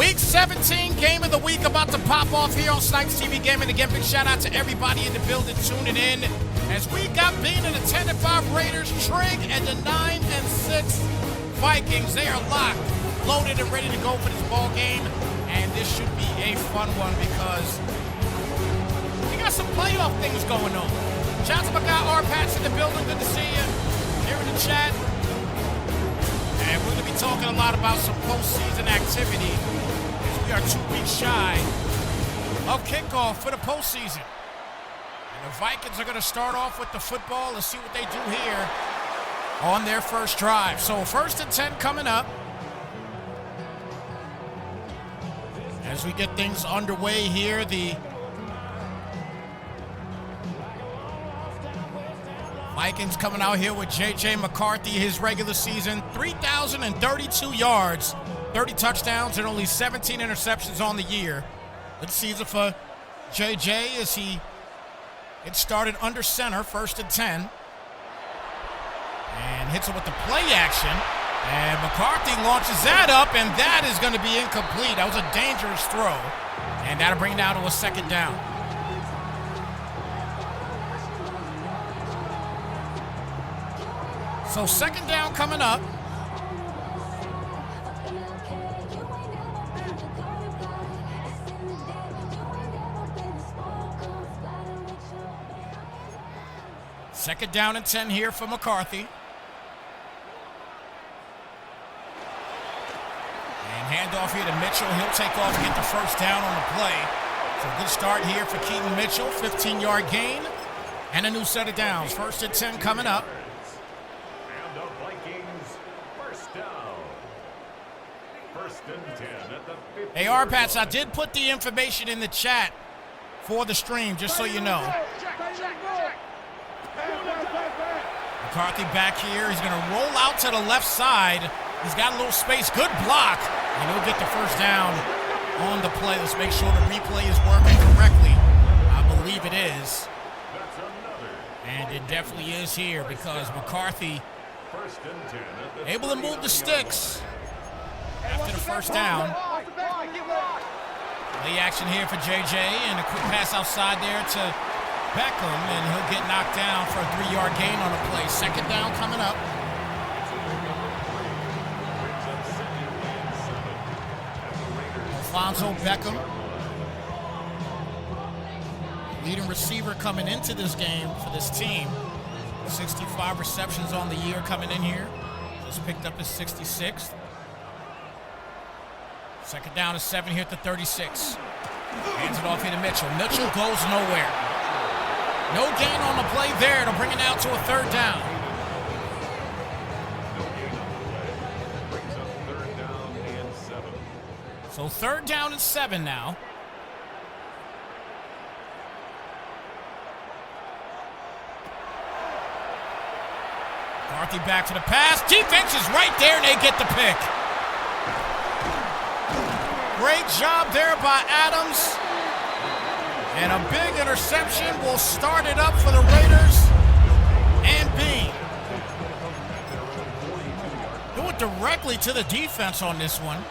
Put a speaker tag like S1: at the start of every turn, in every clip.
S1: Week 17, game of the week about to pop off here on Snypz TV Gaming. Again, big shout out to everybody in the building tuning in. As we got being in the 10-5 Raiders, Trig, and the 9-6 Vikings. They are locked, loaded, and ready to go for this ball game. And this should be a fun one because we got some playoff things going on. Shout out to my guy R-Pats in the building. Good to see you here in the chat. And we're going to be talking a lot about some postseason activity as we are 2 weeks shy of kickoff for the postseason. And the Vikings are going to start off with the football. Let's see what they do here on their first drive. So 1st and 10 coming up as we get things underway here. The Vikings coming out here with J.J. McCarthy, his regular season, 3,032 yards, 30 touchdowns, and only 17 interceptions on the year. Good season for J.J. as he gets started under center, 1st and 10. And hits it with the play action. And McCarthy launches that up, and that is going to be incomplete. That was a dangerous throw. And that'll bring it down to a 2nd down. So 2nd down coming up. Second down and 10 here for McCarthy. And handoff here to Mitchell. He'll take off and get the 1st down on the play. So good start here for Keaton Mitchell. 15-yard gain and a new set of downs. 1st and 10 coming up. Hey, R-Pats, I did put the information in the chat for the stream, just so you know. McCarthy back here. He's going to roll out to the left side. He's got a little space. Good block. And he'll get the 1st down on the play. Let's make sure the replay is working correctly. I believe it is. And it definitely is here because McCarthy able to move the sticks after the 1st down. Play action here for JJ, and a quick pass outside there to Beckham, and he'll get knocked down for a 3-yard gain on the play. 2nd down coming up. Alfonso Beckham, leading receiver coming into this game for this team. 65 receptions on the year coming in here. Just picked up his 66th. 2nd down and 7 here at the 36. Hands it off here to Mitchell. Mitchell goes nowhere. No gain on the play there. It'll bring it out to a 3rd down. So 3rd down and 7 now. McCarthy back to the pass. Defense is right there, and they get the pick. Great job there by Adams. And a big interception will start it up for the Raiders. And Bean. Do it directly to the defense on this one.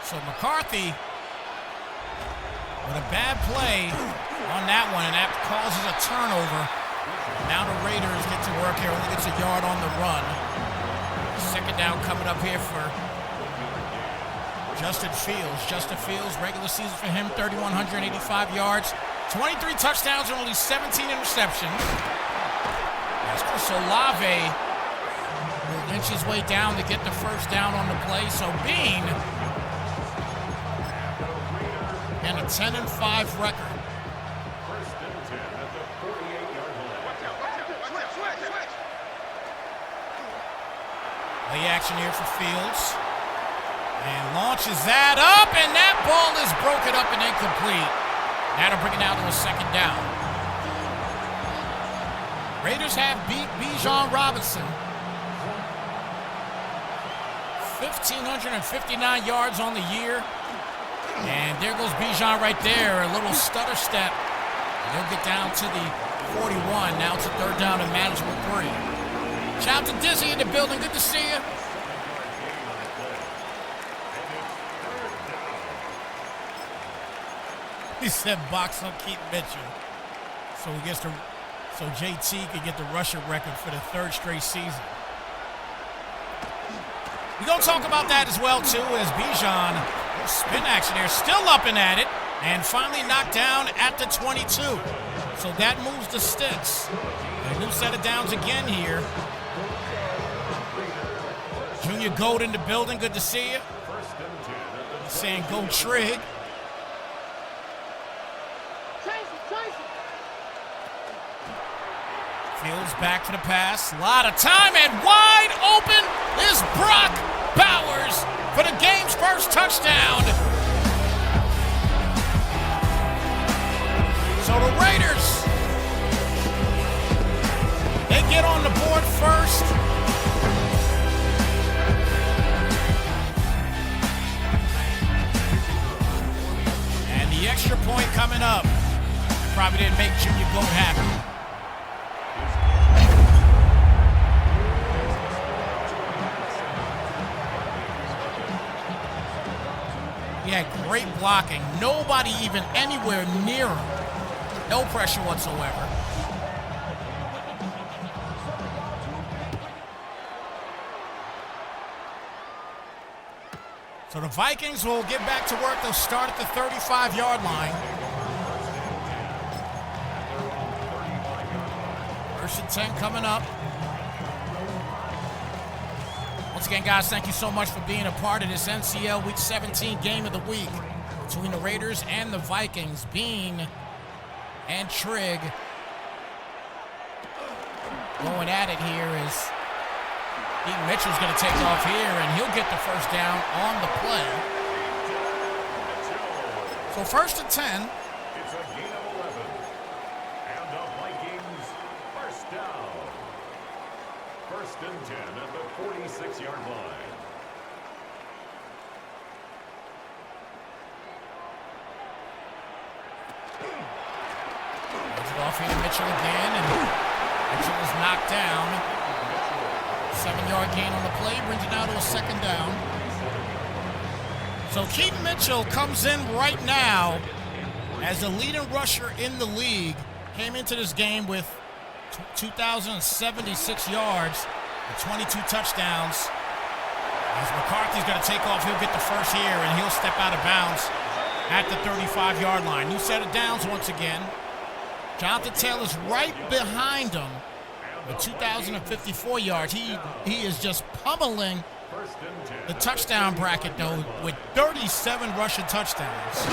S1: So McCarthy with a bad play on that one, and that causes a turnover. Now the Raiders get to work here. Only gets a yard on the run. 2nd down coming up here for Justin Fields. Justin Fields, regular season for him, 3,185 yards, 23 touchdowns, and only 17 interceptions. As Chris Olave will inch his way down to get the 1st down on the play. So Bean, and a 10-5 record. Play action here for Fields. And launches that up, and that ball is broken up and incomplete. That'll bring it out to a 2nd down. Raiders have beat Bijan Robinson. 1,559 yards on the year. And there goes Bijan right there, a little stutter step. He'll get down to the 41. Now it's a 3rd down and management 3. Shout out to Dizzy in the building. Good to see you. He said box on Keaton Mitchell. So JT can get the rushing record for the 3rd straight season. We're going to talk about that as well, too, as Bijan, spin action there, still up and at it, and finally knocked down at the 22. So that moves the sticks. A new set of downs again here. Junior Gotw in the building. Good to see you. He's saying go Trig. Fields back for the pass. A lot of time, and wide open is Brock Bowers for the game's first touchdown. So the Raiders, they get on the board first. And the extra point coming up. Probably didn't make Junior Gotw happy. He had great blocking. Nobody even anywhere near him. No pressure whatsoever. So the Vikings will get back to work. They'll start at the 35-yard line. 1st and 10 coming up. Once again, guys, thank you so much for being a part of this NCL Week 17 game of the week between the Raiders and the Vikings. Bean and Trig going at it here as Keaton Mitchell's going to take off here, and he'll get the first down on the play. So 1st and 10.
S2: It's a gain of 11. And the Vikings first down. 1st and 10 at the 46-yard line.
S1: Goes it off here to Mitchell again, and Mitchell is knocked down. 7-yard gain on the play, brings it now to a 2nd down. So Keaton Mitchell comes in right now as the leading rusher in the league. Came into this game with 2,076 yards and 22 touchdowns. As McCarthy's going to take off, he'll get the first here, and he'll step out of bounds at the 35-yard line. New set of downs once again. Jonathan Taylor's right behind him with 2,054 yards. He is just pummeling the touchdown bracket, though, with 37 rushing touchdowns.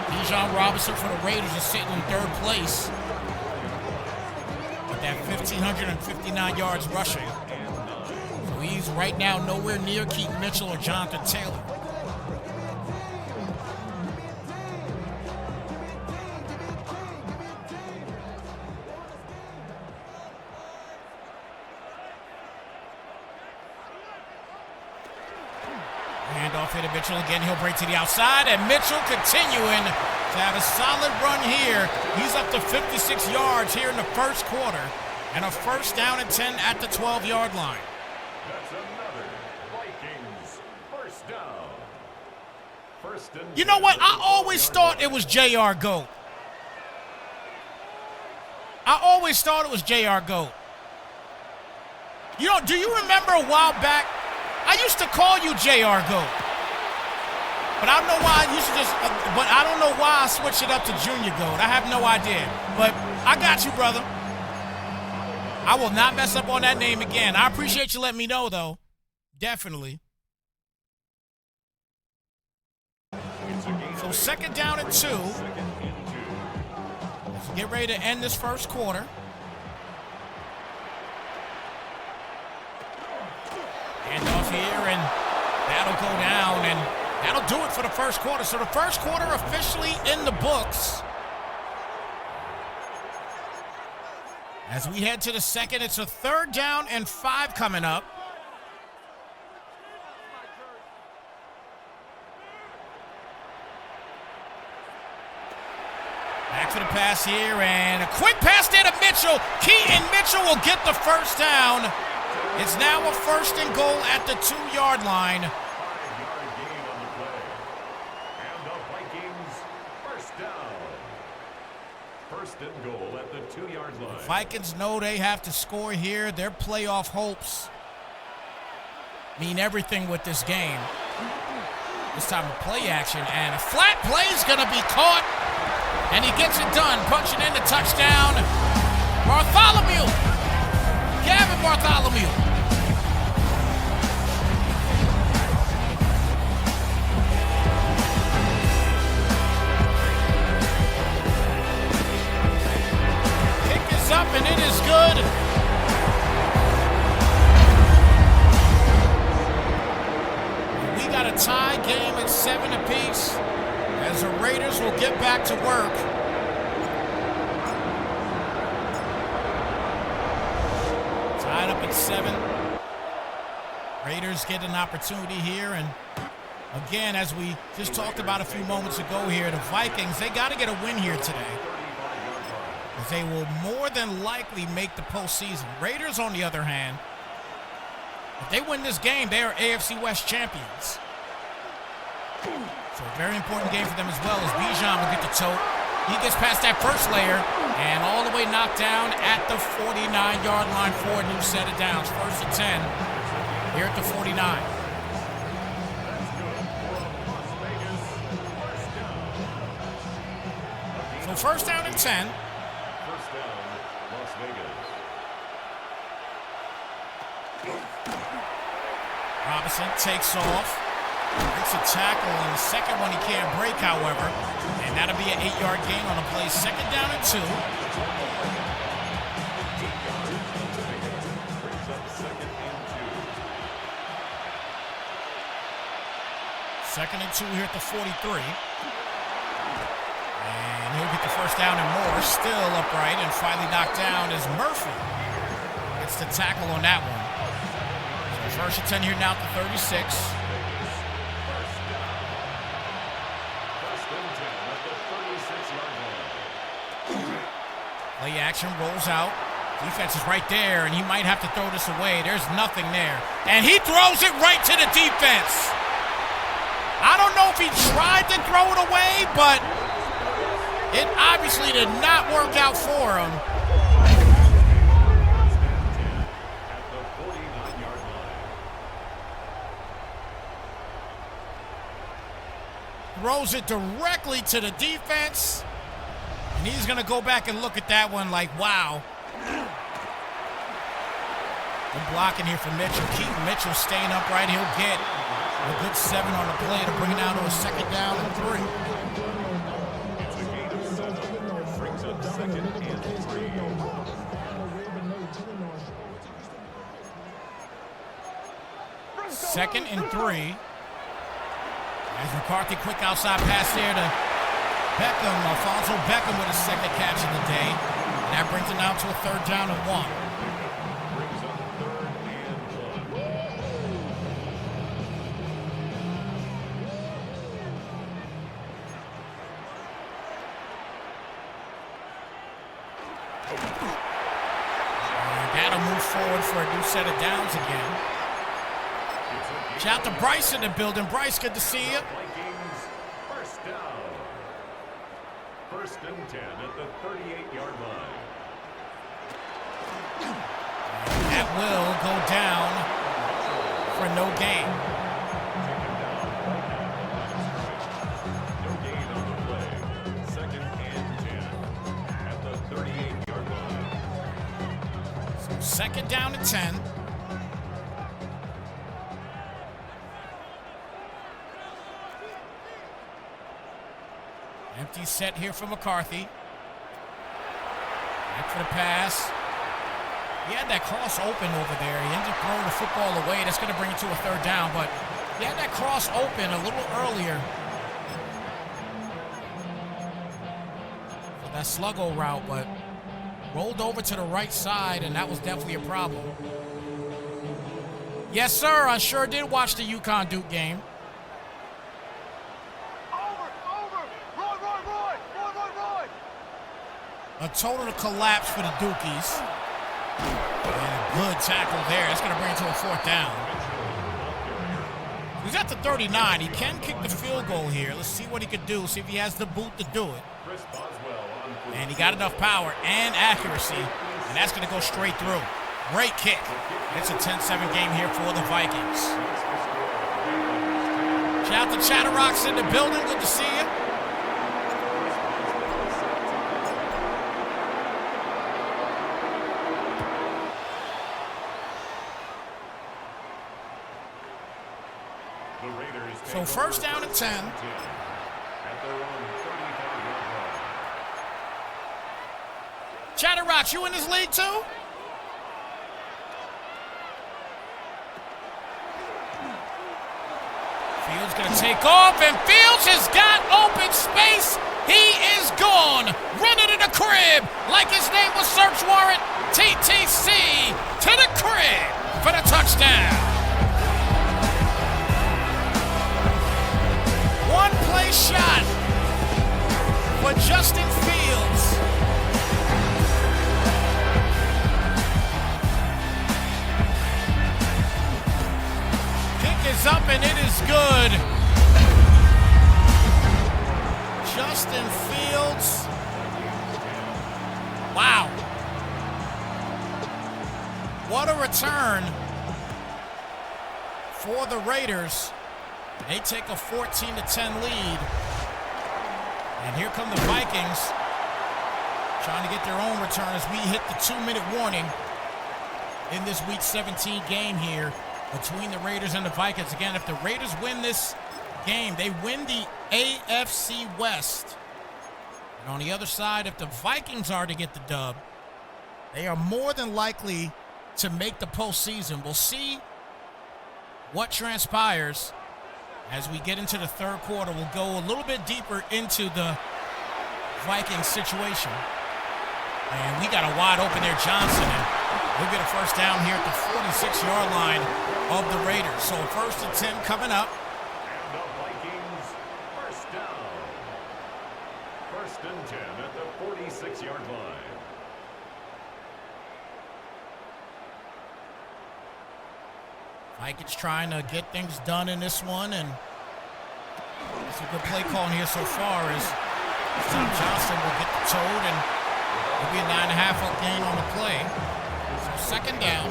S1: Bijan Robinson for the Raiders is sitting in 3rd place with that 1,559 yards rushing. So he's right now nowhere near Keaton Mitchell or Jonathan Taylor. Handoff here to Mitchell again. He'll break to the outside, and Mitchell continuing to have a solid run here. He's up to 56 yards here in the 1st quarter, and a 1st down and 10 at the 12-yard line.
S2: That's another Vikings first down. 1st and
S1: You know what? I always thought it was J.R. Gotw. I always thought it was J.R. Gotw. You know, do you remember a while back? I used to call you J.R. Gotw. But I don't know why I used to but I don't know why I switched it up to Junior Gotw. I have no idea. But I got you, brother. I will not mess up on that name again. I appreciate you letting me know, though. Definitely. So 2nd down and 2. Let's get ready to end this 1st quarter. Hand off here, and that'll go down, and that'll do it for the 1st quarter. So the 1st quarter officially in the books. As we head to the 2nd, it's a 3rd down and 5 coming up. Back for the pass here, and a quick pass there to Mitchell. Keaton Mitchell will get the first down. It's now a 1st and goal at the 2-yard line.
S2: line.
S1: Vikings know they have to score here. Their playoff hopes mean everything with this game. This time of play action, and a flat play is going to be caught, and he gets it done, punching in the touchdown. Bartholomew, Gavin Bartholomew. Kick is up, and it is good. We got a tie game at 7 apiece as the Raiders will get back to work. Tied up at 7. Raiders get an opportunity here, and again, as we just talked about a few moments ago here, the Vikings, they got to get a win here today, as they will more than likely make the postseason. Raiders, on the other hand, if they win this game, they are AFC West champions. So a very important game for them as well, as Bijan will get the tote. He gets past that first layer and all the way knocked down at the 49-yard line for a new set of downs. First and 10 here at the 49. So first down and 10.
S2: First down, Las Vegas.
S1: Robinson takes off. Breaks a tackle, and the second one he can't break, however. And that'll be an 8-yard gain on the play. Second down and 2. Second and 2 here at the 43. And he'll get the first down and more. Still upright and finally knocked down as Murphy gets the tackle on that one. So first and 10 here now at the 36. Play action, rolls out. Defense is right there, and he might have to throw this away. There's nothing there. And he throws it right to the defense. I don't know if he tried to throw it away, but it obviously did not work out for him. Throws it directly to the defense. And he's going to go back and look at that one like, wow. Good blocking here for Mitchell. Keaton Mitchell staying upright. He'll get a good 7 on the play to bring it down to a second down and 3.
S2: It's a gain of 7. Brings up second and 3.
S1: Second and 3. As McCarthy, quick outside pass there to Beckham. Alfonso Beckham with his second catch of the day. And that brings it down to a third down and 1.
S2: Brings up third and
S1: 1. And that'll move forward for a new set of downs again. Shout out to Bryce in the building. Bryce, good to see you.
S2: Vikings, first down. First and 10 at the 38-yard line.
S1: That will go down for no gain.
S2: No gain on the play. Second and 10 at the 38-yard line.
S1: So second down and 10. Empty set here for McCarthy. Back for the pass. He had that cross open over there. He ended up throwing the football away. That's going to bring it to a third down, but he had that cross open a little earlier for that sluggo route, but rolled over to the right side, and that was definitely a problem. Yes, sir. I sure did watch the UConn-Duke game. A total collapse for the Dukies. And a good tackle there. That's going to bring it to a fourth down. He's at the 39. He can kick the field goal here. Let's see what he can do. See if he has the boot to do it. And he got enough power and accuracy, and that's going to go straight through. Great kick. It's a 10-7 game here for the Vikings. Shout out to Chatterrocks in the building. Good to see you. So first down and 10.
S2: At their own 35-yard line.
S1: Chatterrocks, you in this league too? Fields gonna take off, and Fields has got open space. He is gone. Running to the crib like his name was search warrant. TTC to the crib for the touchdown. One play shot for Justin Fields. Kick is up and it is good. Justin Fields. Wow. What a return for the Raiders. They take a 14-10 lead. And here come the Vikings trying to get their own return as we hit the 2-minute warning in this Week 17 game here between the Raiders and the Vikings. Again, if the Raiders win this game, they win the AFC West. And on the other side, if the Vikings are to get the dub, they are more than likely to make the postseason. We'll see what transpires. As we get into the third quarter, we'll go a little bit deeper into the Vikings situation. And we got a wide open there, Johnson. And we'll get a first down here at the 46-yard line of the Raiders. So 1st and 10 coming up.
S2: And the Vikings first down. 1st and 10 at the 46-yard line.
S1: Vikings trying to get things done in this one, and it's a good play call here so far as Tom Johnson will get the toad, and it'll be a 9.5 gain on the play. So 2nd down.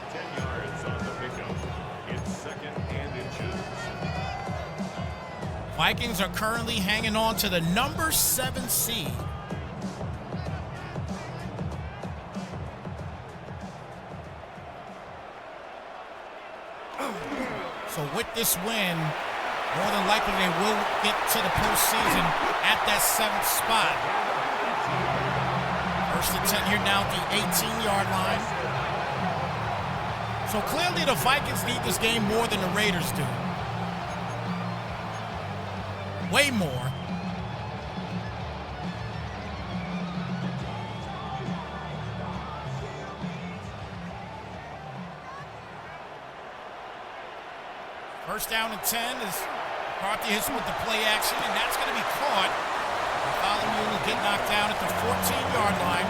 S2: 10 yards on the pickup. It's 2nd and inches.
S1: Vikings are currently hanging on to the number 7 seed. So with this win, more than likely they will get to the postseason at that 7th spot. 1st and 10 here now at the 18-yard line. So clearly the Vikings need this game more than the Raiders do. Way more. First down and 10 as McCarthy hits with the play action, and that's going to be caught. Bartholomew will get knocked down at the 14-yard line.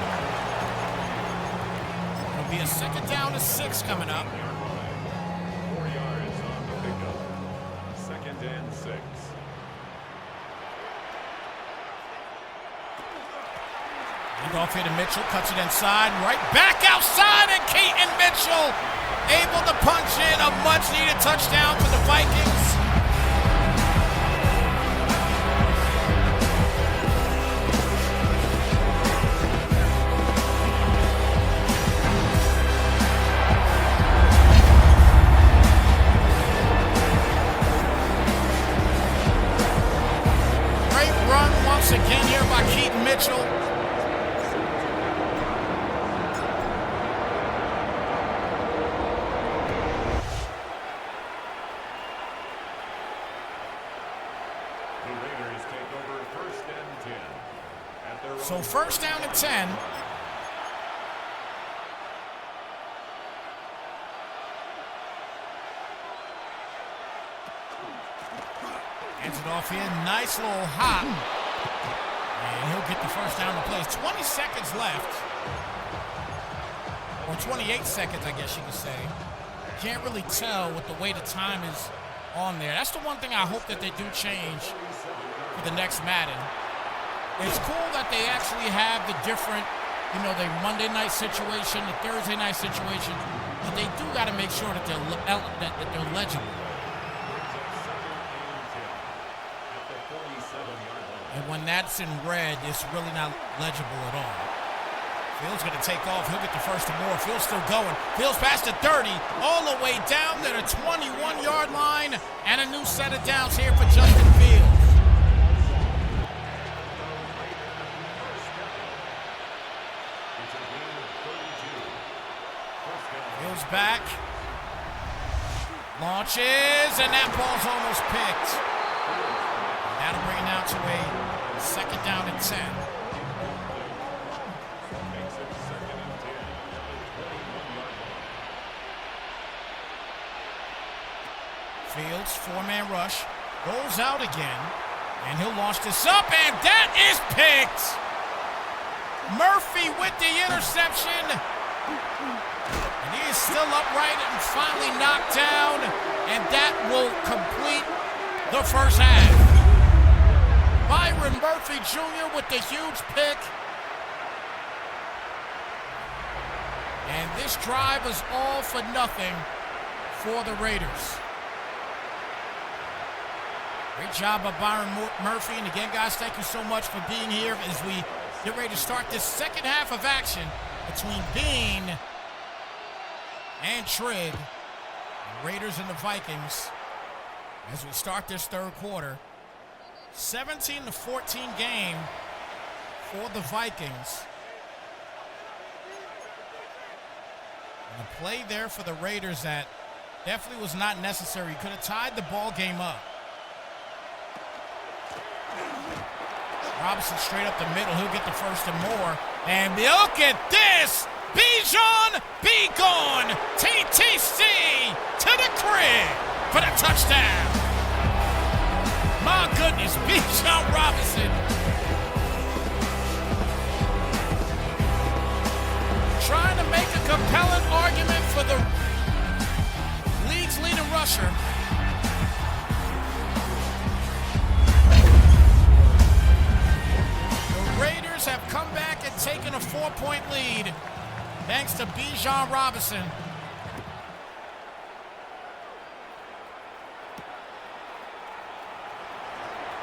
S1: It'll be a 2nd down and 6 coming up.
S2: 4 yards on the pickup. 2nd and 6.
S1: Hand off here to Mitchell, cuts it inside, right back outside, and Keaton Mitchell able to punch in a much-needed touchdown for the Vikings. Great run once again here by Keaton Mitchell. So 1st down and 10. Hands it off here. Nice little hop. And he'll get the first down to play. 20 seconds left. Or 28 seconds, I guess you could say. Can't really tell with the way the time is on there. That's the one thing I hope that they do change for the next Madden. It's cool that they actually have the different, the Monday night situation, the Thursday night situation, but they do got to make sure that they're legible. And when that's in red, it's really not legible at all. Fields going to take off. He'll get the first and more. Fields still going. Fields past the 30, all the way down to the 21-yard line, and a new set of downs here for Justin Fields. Fields back. Launches, and that ball's almost picked. That'll bring it down to a second down and 10. Fields, four-man rush, rolls out again, and he'll launch this up, and that is picked! Murphy with the interception, and he is still upright and finally knocked down, and that will complete the first half. Byron Murphy Jr. with the huge pick, and this drive was all for nothing for the Raiders. Great job by Byron Murphy. And again, guys, thank you so much for being here as we get ready to start this second half of action between Bean and Trigg, the Raiders and the Vikings, as we start this third quarter. 17-14 game for the Vikings. And a play there for the Raiders that definitely was not necessary. Could have tied the ball game up. Robinson straight up the middle. He'll get the first and more. And look at this. Bijan be gone. TTC to the crib for the touchdown. My goodness, Bijan Robinson. Trying to make a compelling argument for the league's leading rusher. Raiders have come back and taken a 4-point lead thanks to Bijan Robinson.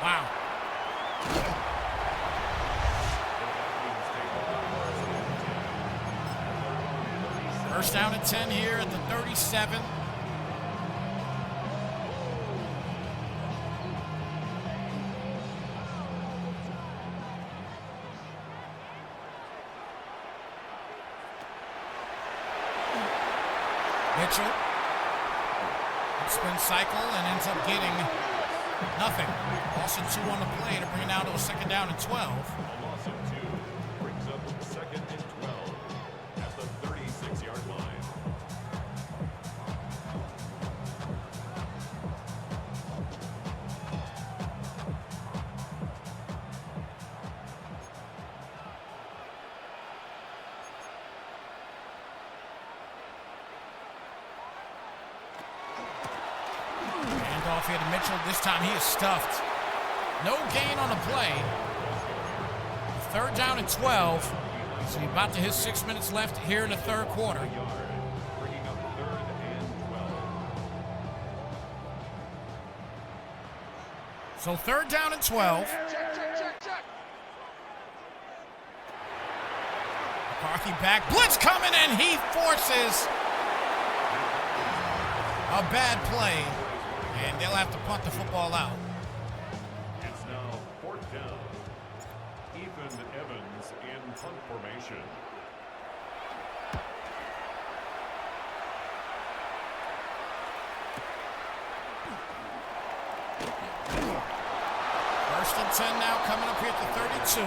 S1: Wow. First down and 10 here at the 37. Mitchell, spin cycle and ends up getting nothing. Loss of 2 on the play to bring it down to a second down and 12.
S2: A loss of 2 brings up second and 12 at the 36-yard line.
S1: Off here to Mitchell. This time he is stuffed. No gain on the play. Third down and 12. So he's about to hit 6 minutes left here in the third quarter.
S2: Bringing up third and 12.
S1: So third down and 12. McCarthy back. Blitz coming, and he forces a bad play. And they'll have to punt the football out.
S2: It's now fourth down. Ethan Evans in punt formation.
S1: First and 10 now coming up here at the 32.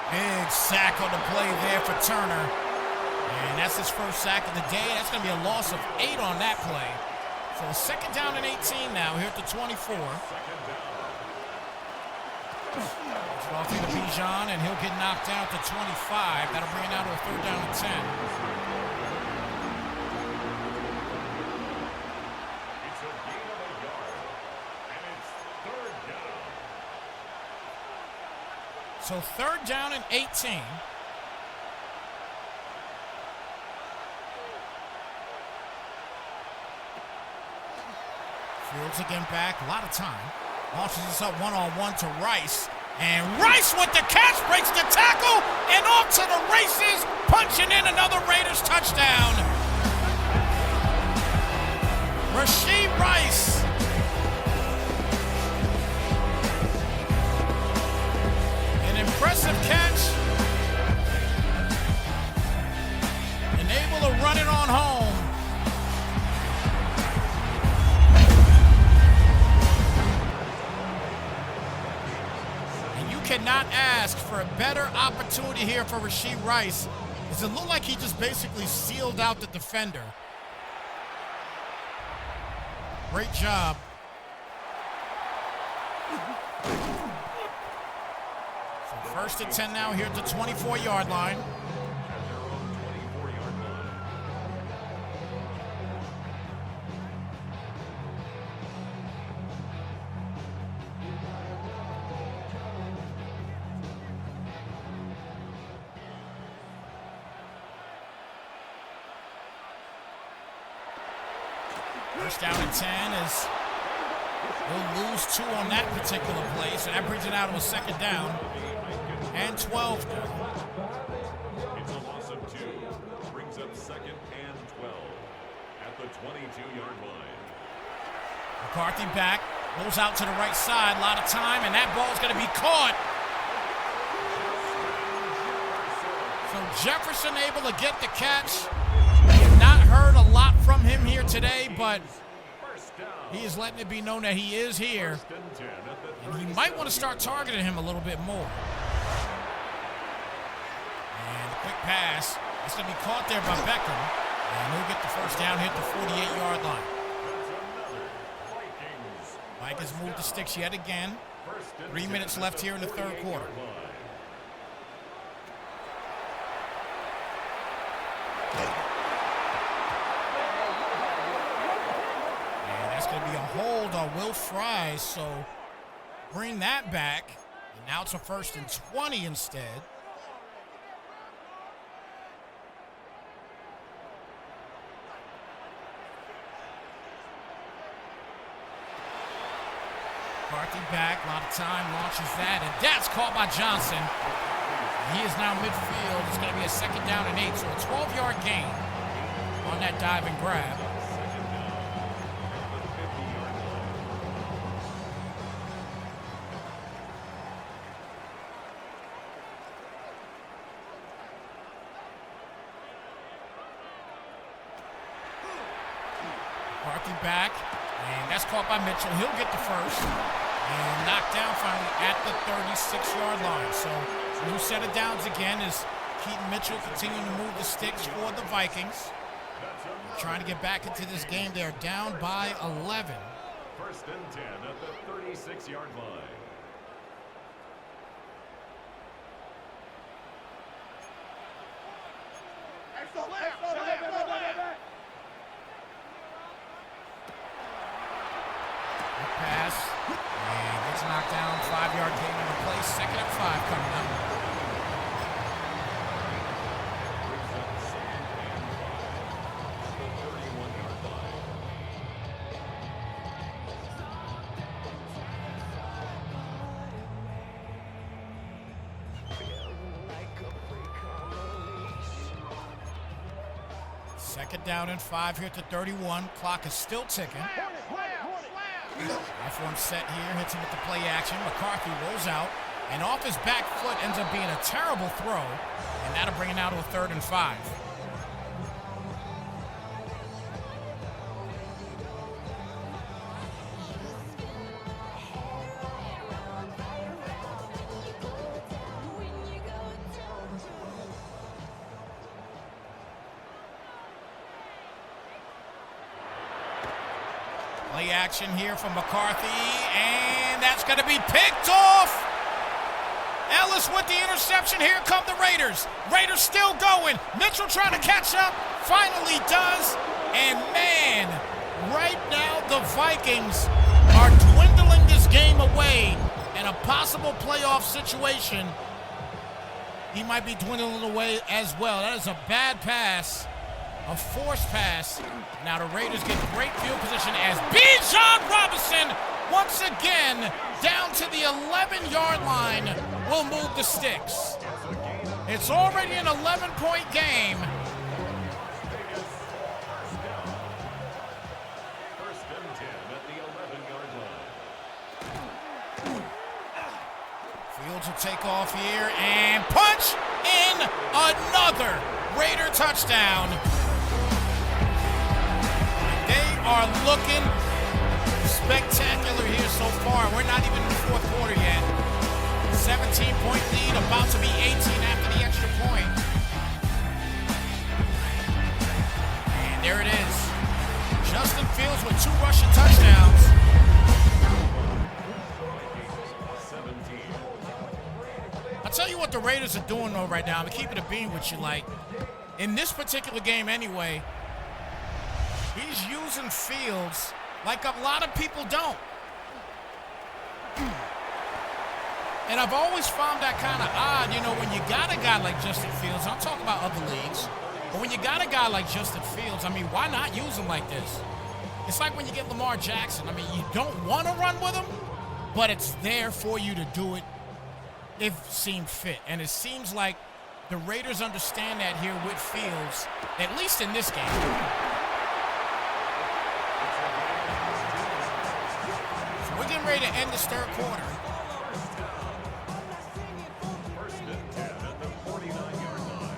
S1: Big sack on the play there for Turner. And that's his first sack of the day. That's going to be a loss of 8 on that play. So second down and 18 now here at the 24. It's off here to Bijan, and he'll get knocked down to 25. That'll bring it down to a 3rd down and 10.
S2: It's a gain of a yard, and it's 3rd down.
S1: So 3rd down and 18. Fields again back, a lot of time. Launches this up one-on-one to Rice. And Rice with the catch, breaks the tackle, and off to the races, punching in another Raiders touchdown. Rashee Rice. An impressive catch. And able to run it on home. Cannot ask for a better opportunity here for Rashee Rice. Does it look like he just basically sealed out the defender? Great job. So 1st and 10 now here at the 24-yard line. First down and 10 is they'll lose 2 on that particular play, so that brings it out to a 2nd down and 12 now.
S2: It's a loss of 2. Brings up 2nd and 12 at the 22-yard line.
S1: McCarthy back, goes out to the right side, a lot of time, and that ball's going to be caught. So Jefferson able to get the catch. We have not heard a lot from him here today, but he is letting it be known that he is here. And he might want to start targeting him a little bit more. And a quick pass. It's going to be caught there by Beckham. And he'll get the 1st down, hit the 48-yard line. Vikings move the sticks yet again. 3 minutes left here in the 3rd quarter. Going to be a hold on Will Fries, so bring that back, and now it's a 1st and 20 instead. McCarthy back, a lot of time, launches that, and that's caught by Johnson. He is now midfield. It's going to be a 2nd down and 8, so a 12-yard gain on that dive and grab. McCarthy back, and that's caught by Mitchell. He'll get the 1st, and knocked down finally at the 36-yard line. So new set of downs again is Keaton Mitchell continuing to move the sticks for the Vikings. They're trying to get back into this game. They are down by 11.
S2: 1st and 10 at the 36-yard line.
S1: Pass, and gets knocked down. 5-yard gain on the play. 2nd and 5 coming up. Second down and 5 here at the 31. Clock is still ticking. F1 set here, hits him with the play action. McCarthy rolls out, and off his back foot ends up being a terrible throw, and that'll bring it out to a 3rd and 5. Play action here from McCarthy, and that's going to be picked off. Ellis with the interception. Here come the Raiders. Raiders still going. Mitchell trying to catch up. Finally does. And man, right now the Vikings are dwindling this game away in a possible playoff situation. He might be dwindling away as well. That is a bad pass, a forced pass. Now the Raiders get great field position as Bijan Robinson once again down to the 11-yard line will move the sticks. It's already an 11-point game.
S2: First and 10 at the 11-yard line.
S1: Fields will take off here and punch in another Raider touchdown. They are looking spectacular here so far. We're not even in the fourth quarter yet. 17-point lead, about to be 18 after the extra point. And there it is. Justin Fields with 2 rushing touchdowns.
S2: 17.
S1: I'll tell you what the Raiders are doing though right now. I'm keeping a beam with you. Like, in this particular game anyway, he's using Fields like a lot of people don't. And I've always found that kind of odd, you know, when you got a guy like Justin Fields, I'm talking about other leagues, but when you got a guy like Justin Fields, I mean, why not use him like this? It's like when you get Lamar Jackson. I mean, you don't want to run with him, but it's there for you to do it if seen fit. And it seems like the Raiders understand that here with Fields, at least in this game. So we're getting ready to end this third quarter.
S2: First and 10 at the 49-yard line.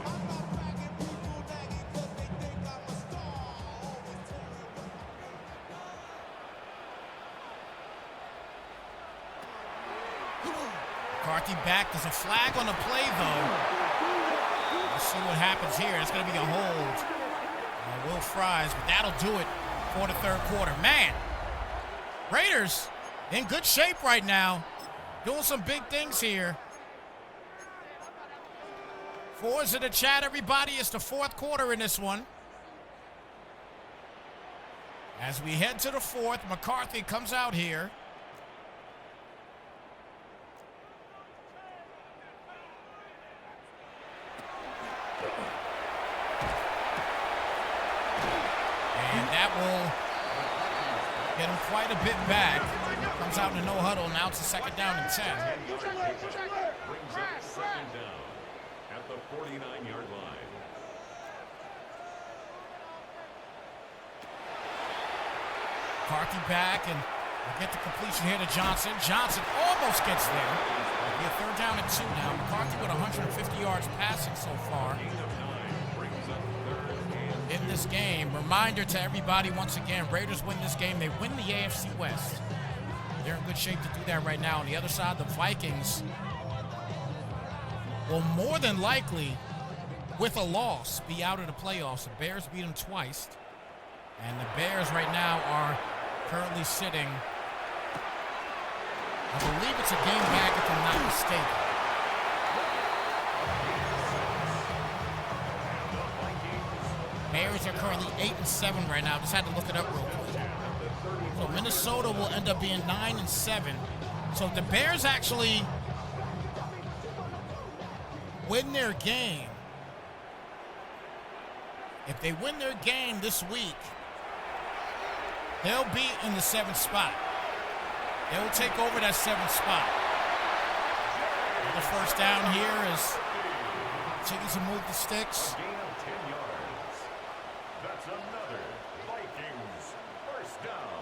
S1: McCarthy back. There's a flag on the play, though. Let's see what happens here. It's going to be a hold. Will Fries, but that'll do it for the third quarter. Man, Raiders in good shape right now. Doing some big things here. Fours in the chat, everybody. It's the fourth quarter in this one. As we head to the fourth, McCarthy comes out here. And that will get him quite a bit back. Comes out in a no huddle. Now it's a second down and 10.
S2: Brings up second down at the 49-yard line.
S1: McCarthy back, and we'll get the completion here to Johnson. Johnson almost gets there. It'll be a third down and 2 now. McCarthy with 150 yards passing so far in this game. Reminder to everybody once again, Raiders win this game. They win the AFC West. They're in good shape to do that right now. On the other side, the Vikings will more than likely, with a loss, be out of the playoffs. The Bears beat them twice. And the Bears right now are currently sitting, I believe it's a game back if I'm not mistaken. Bears are currently 8-7 right now. Just had to look it up real quick. So Minnesota will end up being 9-7. So if the Bears actually win their game, if they win their game this week, they'll be in the 7th spot. They will take over that 7th spot. The first down here is Chickens to move the sticks.
S2: Gain of 10 yards. That's another Vikings first down.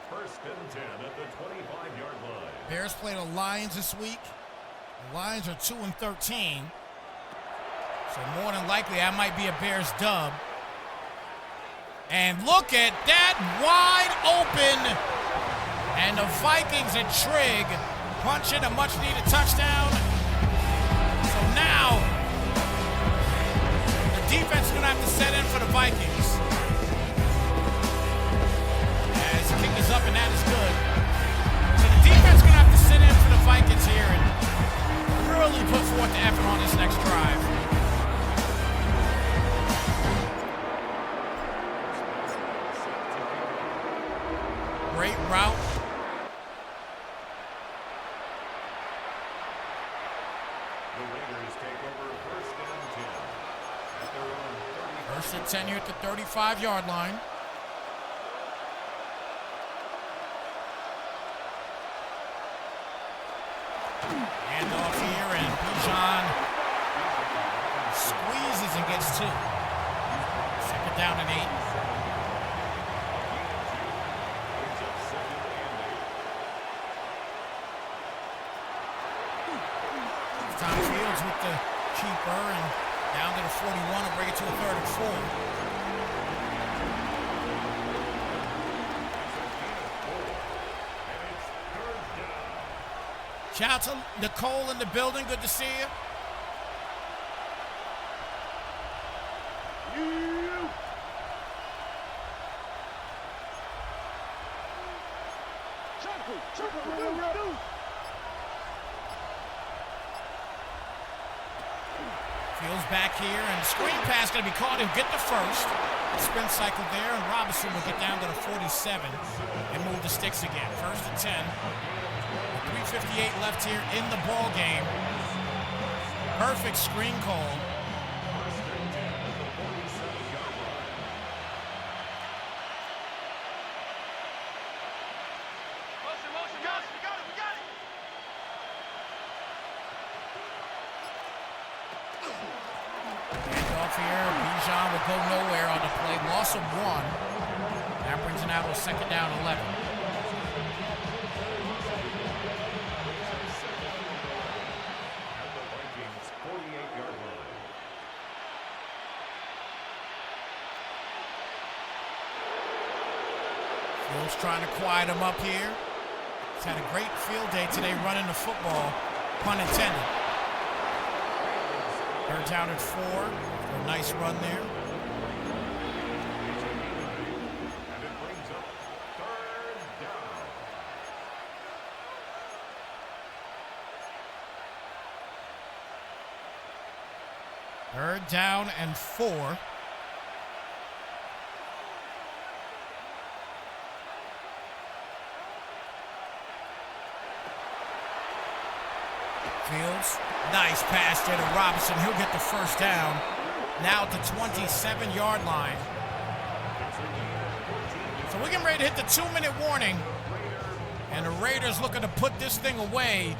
S2: First and 10 at the 25-yard line.
S1: Bears play the Lions this week. The Lions are 2-13. So more than likely, that might be a Bears dub. And look at that, wide open. And the Vikings and Trigg punch in a much-needed touchdown. So now, the defense is going to have to set in for the Vikings. As the kick is up, and that is good. So the defense is going to have to sit in for the Vikings here. And Great route.
S2: The Raiders take over first and 10 at their own 30.
S1: First and 10 here at the 35-yard line. Hand off here, and Bijan squeezes and gets 2. Second down and 8. Tom Fields with the keeper and down to the 41 and bring it to a 3rd and 4. Shout out to Nicole in the building. Good to see you. Fields back here, and the screen pass going to be caught. He'll get the first. Spin cycle there, and Robinson will get down to the 47 and move the sticks again. First and 10. 3:58 left here in the ball game. Perfect screen call. Here, Bijan will go nowhere on the play. Loss of 1. That brings it out to a second down 11.
S2: At the Vikings 48-yard line.
S1: Fields trying to quiet him up here. He's had a great field day today running the football, pun intended. Third down at 4. A nice run there.
S2: And it brings up 3rd down.
S1: Third down and 4. Fields, nice pass there to Robinson. He'll get the first down. Now at the 27-yard line. So we're getting ready to hit the 2-minute warning. And the Raiders looking to put this thing away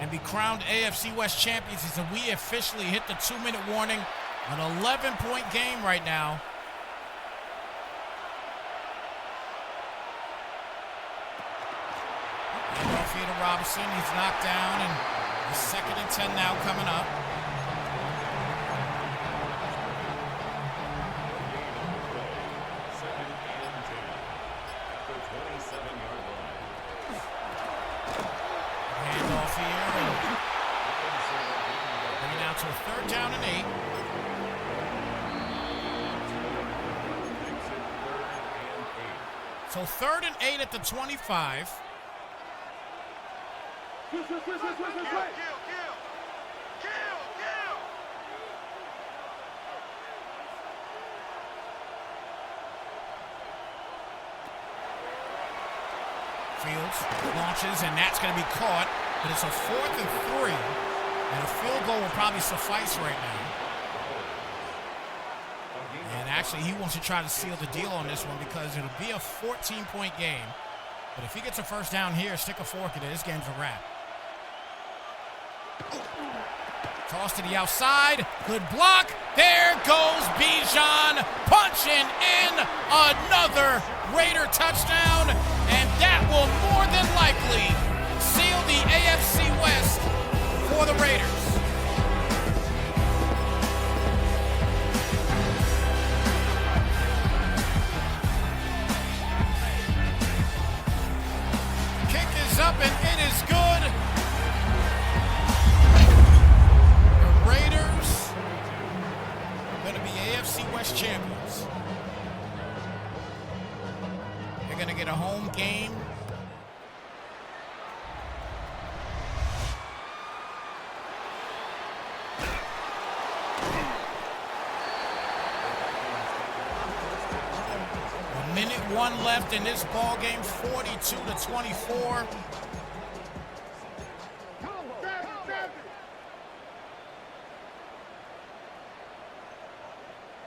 S1: and be crowned AFC West champions as we officially hit the 2-minute warning. An 11-point game right now. Off here to Robinson. He's knocked down, and the 2nd and 10 now coming up. Handoff here, and bring it down to a 3rd down and 8. So 3rd and 8 at the 25. Fields launches, and that's going to be caught, but it's a 4th and 3, and a field goal will probably suffice right now. And actually, he wants to try to seal the deal on this one because it'll be a 14-point game. But if he gets a first down here, stick a fork in it, this game's a wrap. Toss to the outside. Good block. There goes Bijan punching in another Raider touchdown. And that will more than likely seal the AFC West for the Raiders. Kick is up and it is good. AFC West champions. They're going to get a home game. minute one left in this ball game, 42-24.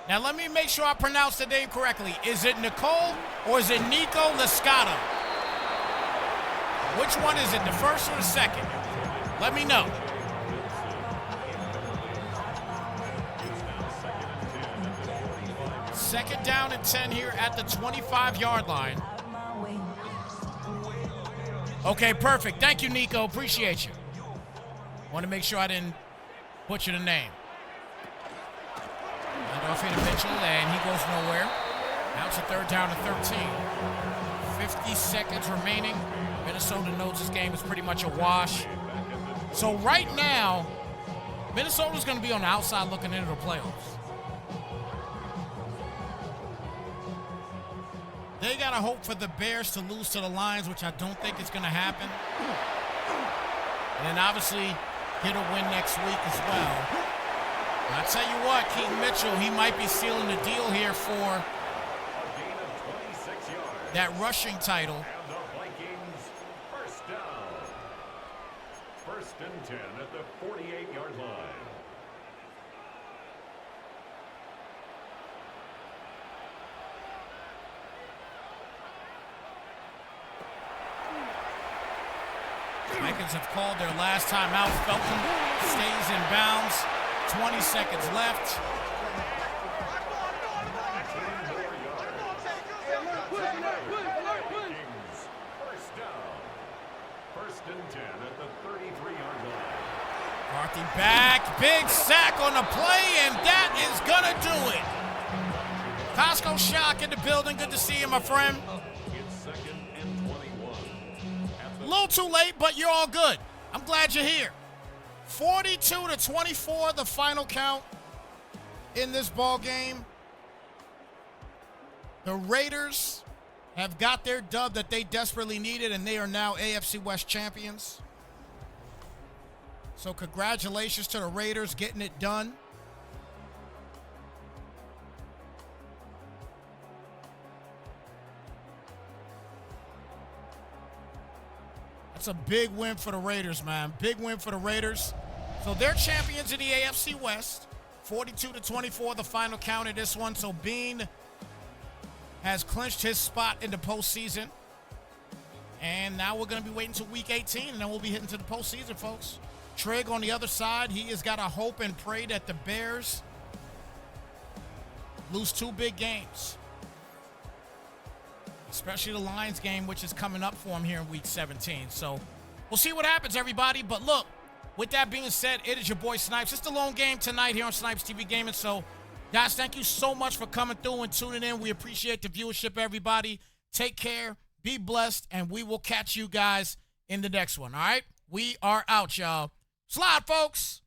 S1: Now let me make sure I pronounce the name correctly. Is it Nicole or is it Nico Lascato? Which one is it, the first or the second? Let me know. Second down and 10 here at the 25-yard line. Okay, perfect. Thank you, Nico. Appreciate you. Want to make sure I didn't butcher the name. And off into Mitchell, and he goes nowhere. Now it's a third down and 13. 50 seconds remaining. Minnesota knows this game is pretty much a wash. So right now, Minnesota's going to be on the outside looking into the playoffs. They got to hope for the Bears to lose to the Lions, which I don't think is going to happen. And then obviously get a win next week as well. And I tell you what, Keaton Mitchell, he might be sealing the deal here for that rushing title.
S2: And the Vikings first down. First and 10 at the 48-yard line.
S1: Vikings have called their last time out. Felton stays in bounds. 20 seconds left.
S2: First down. First and 10 at the 33-yard line.
S1: McCarthy back. Big sack on the play, and that is going to do it. Costco Shock in the building. Good to see you, my friend.
S2: It's second and 21.
S1: A little too late, but you're all good. I'm glad you're here. 42-24, the final count in this ball game. The Raiders have got their dub that they desperately needed, and they are now AFC West champions. So congratulations to the Raiders getting it done. That's a big win for the Raiders, man. Big win for the Raiders. So they're champions in the AFC West. 42-24, the final count of this one. So Bean has clinched his spot in the postseason. And now we're going to be waiting until week 18, and then we'll be hitting to the postseason, folks. Trig on the other side, he has got to hope and pray that the Bears lose two big games. Especially the Lions game, which is coming up for him here in week 17. So we'll see what happens, everybody. But look, with that being said, it is your boy Snypz. It's the lone game tonight here on Snypz TV Gaming. So, guys, thank you so much for coming through and tuning in. We appreciate the viewership, everybody. Take care, be blessed, and we will catch you guys in the next one, all right? We are out, y'all. Slide, folks.